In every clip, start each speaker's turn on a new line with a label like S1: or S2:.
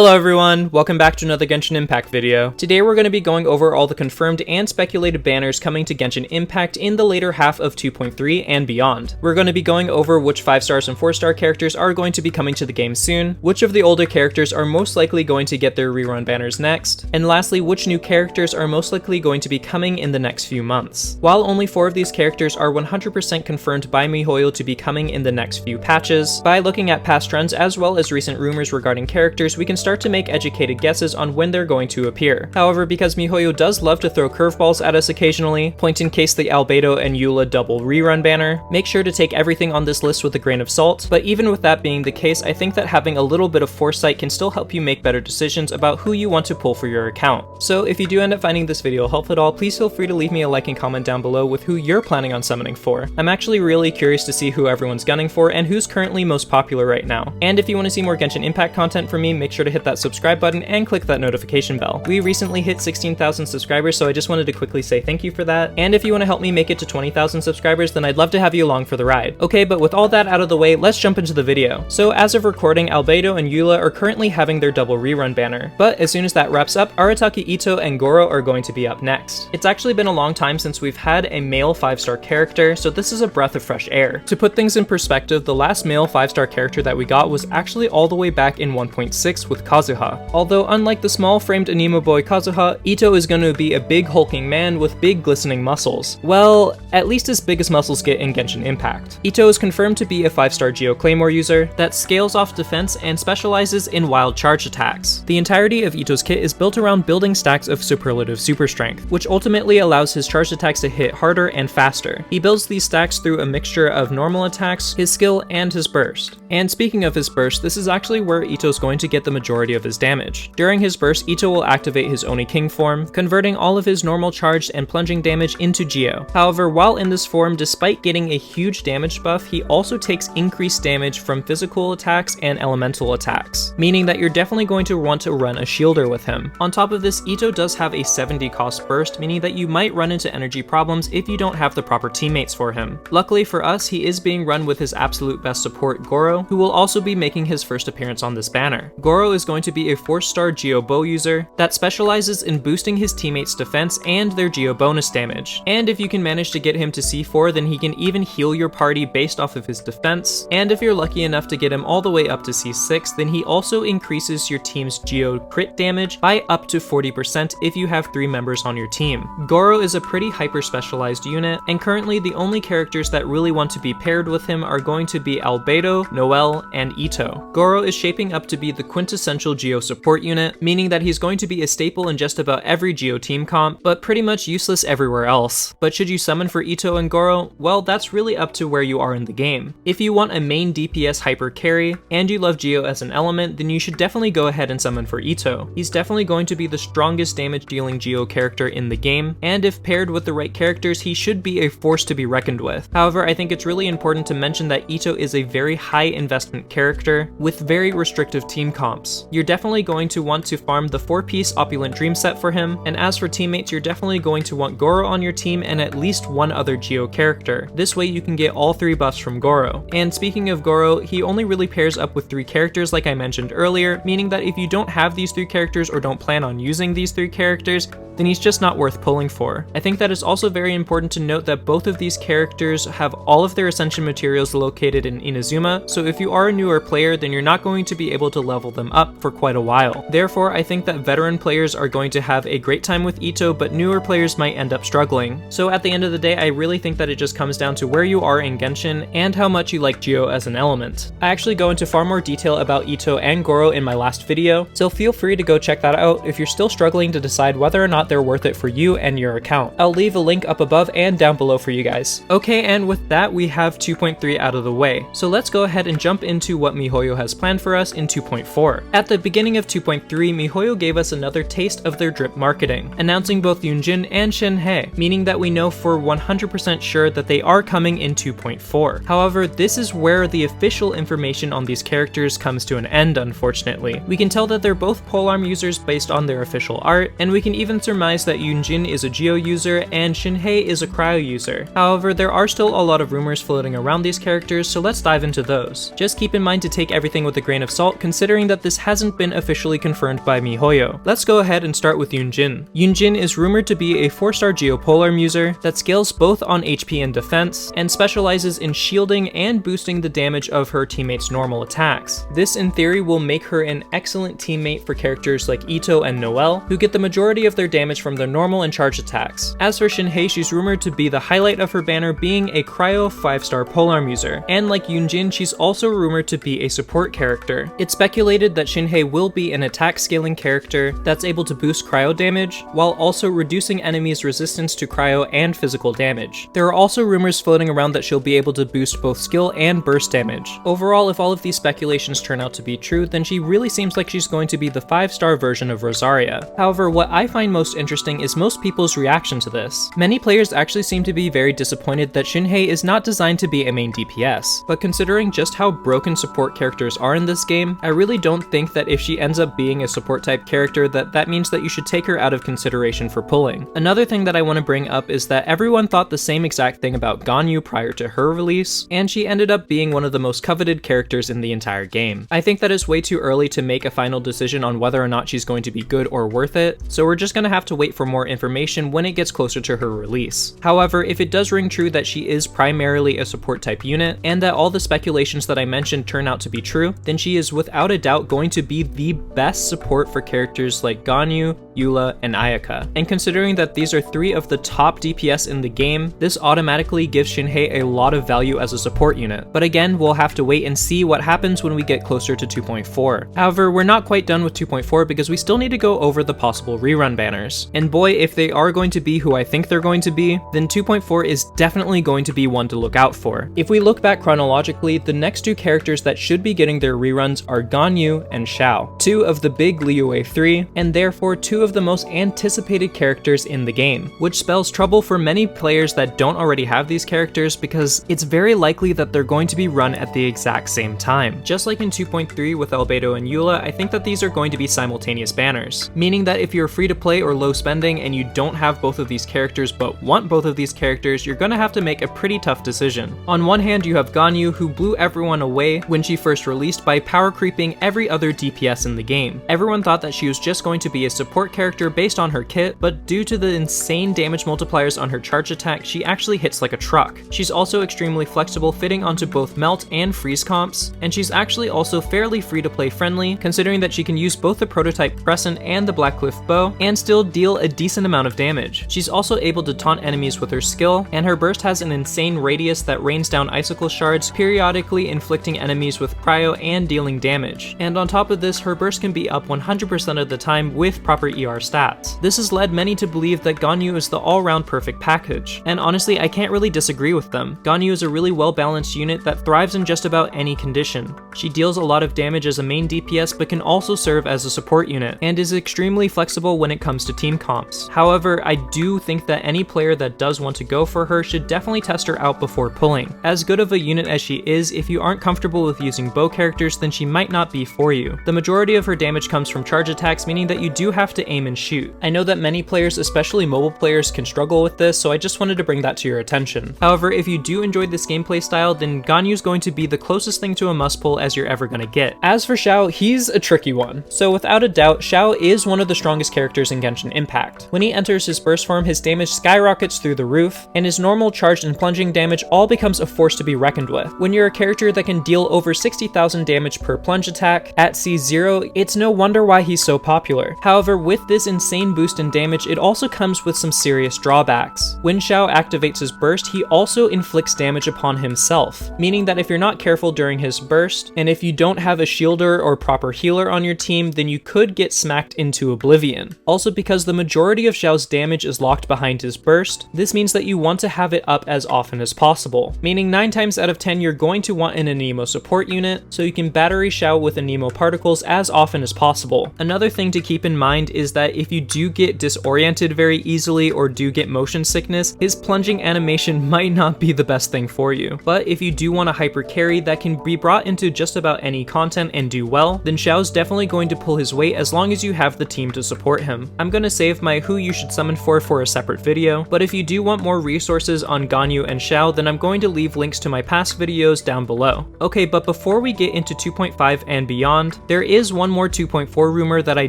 S1: Hello everyone, welcome back to another Genshin Impact video. Today we're going to be going over all the confirmed and speculated banners coming to Genshin Impact in the later half of 2.3 and beyond. We're going to be going over which 5-star and 4-star characters are going to be coming to the game soon, which of the older characters are most likely going to get their rerun banners next, and lastly which new characters are most likely going to be coming in the next few months. While only 4 of these characters are 100% confirmed by miHoYo to be coming in the next few patches, by looking at past trends as well as recent rumors regarding characters, we can start to make educated guesses on when they're going to appear. However, because miHoYo does love to throw curveballs at us occasionally, point in case the Albedo and Eula double rerun banner, make sure to take everything on this list with a grain of salt, but even with that being the case, I think that having a little bit of foresight can still help you make better decisions about who you want to pull for your account. So if you do end up finding this video helpful at all, please feel free to leave me a like and comment down below with who you're planning on summoning for. I'm actually really curious to see who everyone's gunning for and who's currently most popular right now. And if you want to see more Genshin Impact content from me, make sure to hit that subscribe button and click that notification bell. We recently hit 16,000 subscribers, so I just wanted to quickly say thank you for that. And if you want to help me make it to 20,000 subscribers, then I'd love to have you along for the ride. Okay, but with all that out of the way, let's jump into the video. So as of recording, Albedo and Eula are currently having their double rerun banner, but as soon as that wraps up, Arataki Itto and Gorou are going to be up next. It's actually been a long time since we've had a male 5-star character, so this is a breath of fresh air. To put things in perspective, the last male 5-star character that we got was actually all the way back in 1.6 with Kazuha. Although unlike the small-framed anime boy Kazuha, Itto is going to be a big hulking man with big glistening muscles. Well, at least as big as muscles get in Genshin Impact. Itto is confirmed to be a 5-star Geo Claymore user that scales off defense and specializes in wild charge attacks. The entirety of Itto's kit is built around building stacks of superlative super strength, which ultimately allows his charged attacks to hit harder and faster. He builds these stacks through a mixture of normal attacks, his skill, and his burst. And speaking of his burst, this is actually where Itto's going to get the majority of his damage. During his burst, Itto will activate his Oni King form, converting all of his normal charged and plunging damage into Geo. However, while in this form, despite getting a huge damage buff, he also takes increased damage from physical attacks and elemental attacks, meaning that you're definitely going to want to run a shielder with him. On top of this, Itto does have a 70 cost burst, meaning that you might run into energy problems if you don't have the proper teammates for him. Luckily for us, he is being run with his absolute best support, Gorou, who will also be making his first appearance on this banner. Gorou is going to be a 4-star Geo Bow user that specializes in boosting his teammates' defense and their Geo bonus damage. And if you can manage to get him to C4, then he can even heal your party based off of his defense. And if you're lucky enough to get him all the way up to C6, then he also increases your team's Geo crit damage by up to 40% if you have 3 members on your team. Gorou is a pretty hyper specialized unit, and currently the only characters that really want to be paired with him are going to be Albedo, Noelle, and Itto. Gorou is shaping up to be the quintessential Geo support unit, meaning that he's going to be a staple in just about every Geo team comp, but pretty much useless everywhere else. But should you summon for Itto and Gorou? Well, that's really up to where you are in the game. If you want a main DPS hyper carry, and you love Geo as an element, then you should definitely go ahead and summon for Itto. He's definitely going to be the strongest damage dealing Geo character in the game, and if paired with the right characters, he should be a force to be reckoned with. However, I think it's really important to mention that Itto is a very high investment character with very restrictive team comps. You're definitely going to want to farm the 4-piece opulent dream set for him, and as for teammates, you're definitely going to want Gorou on your team and at least one other Geo character. This way you can get all 3 buffs from Gorou. And speaking of Gorou, he only really pairs up with 3 characters like I mentioned earlier, meaning that if you don't have these 3 characters or don't plan on using these 3 characters, then he's just not worth pulling for. I think that it's also very important to note that both of these characters have all of their ascension materials located in Inazuma, so if you are a newer player, then you're not going to be able to level them up for quite a while. Therefore, I think that veteran players are going to have a great time with Itto, but newer players might end up struggling. So at the end of the day, I really think that it just comes down to where you are in Genshin and how much you like Geo as an element. I actually go into far more detail about Itto and Gorou in my last video, so feel free to go check that out if you're still struggling to decide whether or not they're worth it for you and your account. I'll leave a link up above and down below for you guys. Okay, and with that, we have 2.3 out of the way. So let's go ahead and jump into what miHoYo has planned for us in 2.4. At the beginning of 2.3, miHoYo gave us another taste of their drip marketing, announcing both Jin and Shenhe, meaning that we know for 100% sure that they are coming in 2.4. However, this is where the official information on these characters comes to an end, unfortunately. We can tell that they're both polearm users based on their official art, and we can even surmise that Jin is a Geo user and Shenhe is a Cryo user. However, there are still a lot of rumors floating around these characters, so let's dive into those. Just keep in mind to take everything with a grain of salt, considering that this hasn't been officially confirmed by MiHoYo. Let's go ahead and start with Yunjin. Yunjin is rumored to be a 4-star Geopolar Muser that scales both on HP and defense, and specializes in shielding and boosting the damage of her teammates' normal attacks. This in theory will make her an excellent teammate for characters like Itto and Noelle, who get the majority of their damage from their normal and charge attacks. As for Shenhe, she's rumored to be the highlight of her banner, being a Cryo 5-star Polar Muser, and like Yunjin, she's also rumored to be a support character. It's speculated that Shenhe will be an attack scaling character that's able to boost cryo damage, while also reducing enemies' resistance to cryo and physical damage. There are also rumors floating around that she'll be able to boost both skill and burst damage. Overall, if all of these speculations turn out to be true, then she really seems like she's going to be the 5-star version of Rosaria. However, what I find most interesting is most people's reaction to this. Many players actually seem to be very disappointed that Shenhe is not designed to be a main DPS, but considering just how broken support characters are in this game, I really don't think that if she ends up being a support type character that means that you should take her out of consideration for pulling. Another thing that I want to bring up is that everyone thought the same exact thing about Ganyu prior to her release, and she ended up being one of the most coveted characters in the entire game. I think that is way too early to make a final decision on whether or not she's going to be good or worth it, so we're just gonna have to wait for more information when it gets closer to her release. However, if it does ring true that she is primarily a support type unit, and that all the speculations that I mentioned turn out to be true, then she is without a doubt going to be the best support for characters like Ganyu, Eula, and Ayaka. And considering that these are 3 of the top DPS in the game, this automatically gives Shenhe a lot of value as a support unit. But again, we'll have to wait and see what happens when we get closer to 2.4. However, we're not quite done with 2.4 because we still need to go over the possible rerun banners. And boy, if they are going to be who I think they're going to be, then 2.4 is definitely going to be one to look out for. If we look back chronologically, the next 2 characters that should be getting their reruns are Ganyu and Xiao, 2 of the big Liyue 3, and therefore 2 of the most anticipated characters in the game, which spells trouble for many players that don't already have these characters because it's very likely that they're going to be run at the exact same time. Just like in 2.3 with Albedo and Eula, I think that these are going to be simultaneous banners, meaning that if you're free to play or low spending and you don't have both of these characters but want both of these characters, you're gonna have to make a pretty tough decision. On one hand, you have Ganyu, who blew everyone away when she first released by power creeping every other DPS in the game. Everyone thought that she was just going to be a support character based on her kit, but due to the insane damage multipliers on her charge attack, she actually hits like a truck. She's also extremely flexible, fitting onto both melt and freeze comps, and she's actually also fairly free to play friendly, considering that she can use both the prototype Crescent and the Blackcliff bow and still deal a decent amount of damage. She's also able to taunt enemies with her skill, and her burst has an insane radius that rains down icicle shards, periodically inflicting enemies with cryo and dealing damage. And on top of this, her burst can be up 100% of the time with proper ER stats. This has led many to believe that Ganyu is the all-round perfect package, and honestly, I can't really disagree with them. Ganyu is a really well-balanced unit that thrives in just about any condition. She deals a lot of damage as a main DPS but can also serve as a support unit, and is extremely flexible when it comes to team comps. However, I do think that any player that does want to go for her should definitely test her out before pulling. As good of a unit as she is, if you aren't comfortable with using bow characters, then she might not be for you. The majority of her damage comes from charge attacks, meaning that you do have to aim and shoot. I know that many players, especially mobile players, can struggle with this, so I just wanted to bring that to your attention. However, if you do enjoy this gameplay style, then Ganyu's going to be the closest thing to a must pull as you're ever gonna get. As for Xiao, he's a tricky one. So without a doubt, Xiao is one of the strongest characters in Genshin Impact. When he enters his burst form, his damage skyrockets through the roof, and his normal charged and plunging damage all becomes a force to be reckoned with. When you're a character that can deal over 60,000 damage per plunge attack at C0, it's no wonder why he's so popular. However, with this insane boost in damage, it also comes with some serious drawbacks. When Xiao activates his burst, he also inflicts damage upon himself, meaning that if you're not careful during his burst, and if you don't have a shielder or proper healer on your team, then you could get smacked into oblivion. Also, because the majority of Xiao's damage is locked behind his burst, this means that you want to have it up as often as possible, meaning 9 times out of 10 you're going to want an Anemo support unit, so you can battery Xiao with Anemo particles as often as possible. Another thing to keep in mind is is that if you do get disoriented very easily or do get motion sickness, his plunging animation might not be the best thing for you. But if you do want a hyper carry that can be brought into just about any content and do well, then Xiao's definitely going to pull his weight as long as you have the team to support him. I'm gonna save my who you should summon for a separate video, but if you do want more resources on Ganyu and Xiao, then I'm going to leave links to my past videos down below. Okay, but before we get into 2.5 and beyond, there is one more 2.4 rumor that I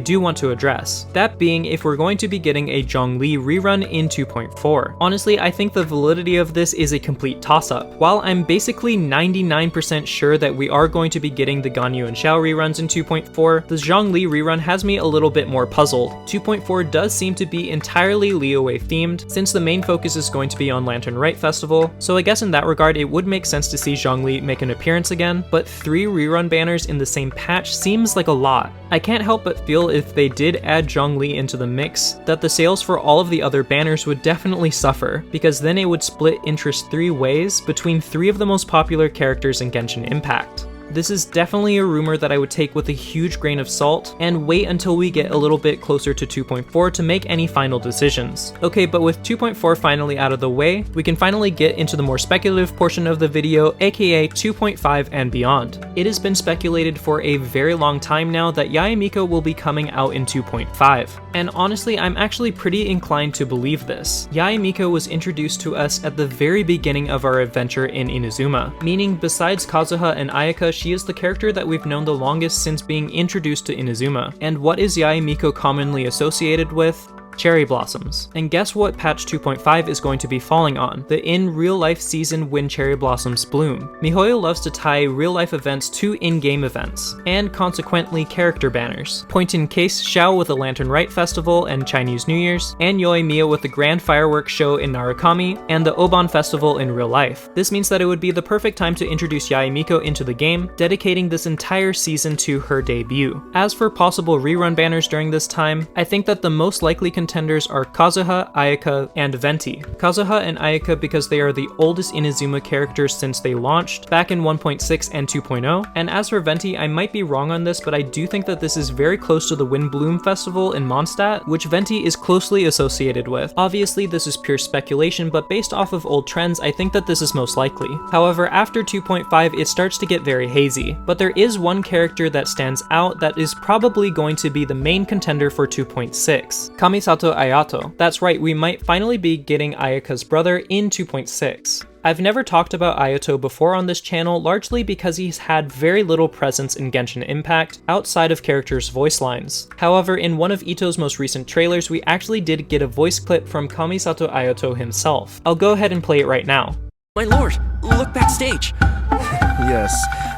S1: do want to address. That being if we're going to be getting a Zhongli rerun in 2.4. Honestly, I think the validity of this is a complete toss-up. While I'm basically 99% sure that we are going to be getting the Ganyu and Xiao reruns in 2.4, the Zhongli rerun has me a little bit more puzzled. 2.4 does seem to be entirely Liyue themed, since the main focus is going to be on Lantern Rite Festival, so I guess in that regard it would make sense to see Zhongli make an appearance again, but 3 rerun banners in the same patch seems like a lot. I can't help but feel if they did add Zhongli into the mix, that the sales for all of the other banners would definitely suffer, because then it would split interest 3 ways between 3 of the most popular characters in Genshin Impact. This is definitely a rumor that I would take with a huge grain of salt and wait until we get a little bit closer to 2.4 to make any final decisions. Okay, but with 2.4 finally out of the way, we can finally get into the more speculative portion of the video, aka 2.5 and beyond. It has been speculated for a very long time now that Yae Miko will be coming out in 2.5, and honestly I'm actually pretty inclined to believe this. Yae Miko was introduced to us at the very beginning of our adventure in Inazuma, meaning besides Kazuha and Ayaka, she is the character that we've known the longest since being introduced to Inazuma. And what is Yae Miko commonly associated with? Cherry blossoms. And guess what patch 2.5 is going to be falling on? The in real life season when cherry blossoms bloom. miHoYo loves to tie real life events to in-game events, and consequently character banners. Point in case Xiao with the Lantern Rite Festival and Chinese New Year's, and Yoimiya with the grand fireworks show in Narukami, and the Oban Festival in real life. This means that it would be the perfect time to introduce Yae Miko into the game, dedicating this entire season to her debut. As for possible rerun banners during this time, I think that the most likely contenders are Kazuha, Ayaka, and Venti. Kazuha and Ayaka because they are the oldest Inazuma characters since they launched, back in 1.6 and 2.0, and as for Venti, I might be wrong on this, but I do think that this is very close to the Windbloom Festival in Mondstadt, which Venti is closely associated with. Obviously, this is pure speculation, but based off of old trends, I think that this is most likely. However, after 2.5, it starts to get very hazy, but there is one character that stands out that is probably going to be the main contender for 2.6. Kamisato Ayato. That's right, we might finally be getting Ayaka's brother in 2.6. I've never talked about Ayato before on this channel, largely because he's had very little presence in Genshin Impact outside of characters' voice lines. However, in one of Itto's most recent trailers, we actually did get a voice clip from Kamisato Ayato himself. I'll go ahead and play it right now.
S2: My lord, look backstage! Yes,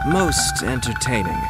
S2: most entertaining.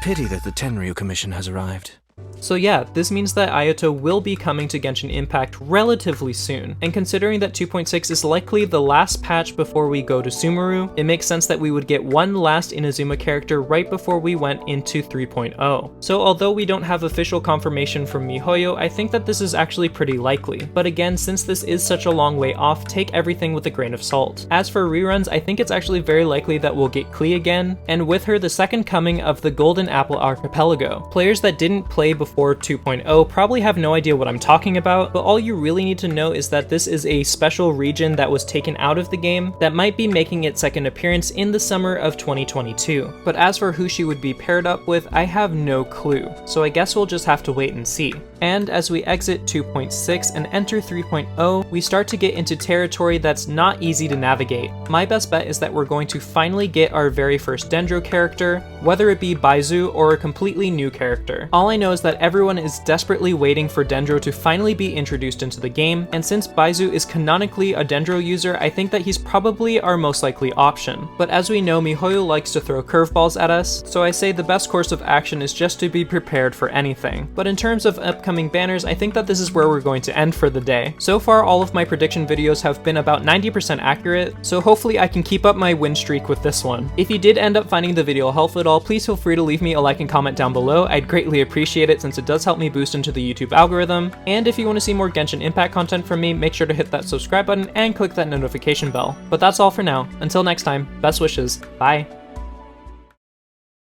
S2: Pity that the Tenryu Commission has arrived.
S1: So yeah, this means that Ayato will be coming to Genshin Impact relatively soon, and considering that 2.6 is likely the last patch before we go to Sumeru, it makes sense that we would get one last Inazuma character right before we went into 3.0. So although we don't have official confirmation from miHoYo, I think that this is actually pretty likely. But again, since this is such a long way off, take everything with a grain of salt. As for reruns, I think it's actually very likely that we'll get Klee again, and with her the second coming of the Golden Apple Archipelago. Players that didn't play before 2.0 probably have no idea what I'm talking about, but all you really need to know is that this is a special region that was taken out of the game that might be making its second appearance in the summer of 2022. But as for who she would be paired up with, I have no clue, so I guess we'll just have to wait and see. And as we exit 2.6 and enter 3.0, we start to get into territory that's not easy to navigate. My best bet is that we're going to finally get our very first Dendro character, whether it be Baizhu or a completely new character. All I know is that everyone is desperately waiting for Dendro to finally be introduced into the game, and since Baizhu is canonically a Dendro user, I think that he's probably our most likely option. But as we know, miHoYo likes to throw curveballs at us, so I say the best course of action is just to be prepared for anything. But in terms of upcoming banners, I think that this is where we're going to end for the day. So far, all of my prediction videos have been about 90% accurate, so hopefully I can keep up my win streak with this one. If you did end up finding the video helpful at all, please feel free to leave me a like and comment down below. I'd greatly appreciate it since it does help me boost into the YouTube algorithm. And if you want to see more Genshin Impact content from me, make sure to hit that subscribe button and click that notification bell. But that's all for now. Until next time, best wishes. Bye.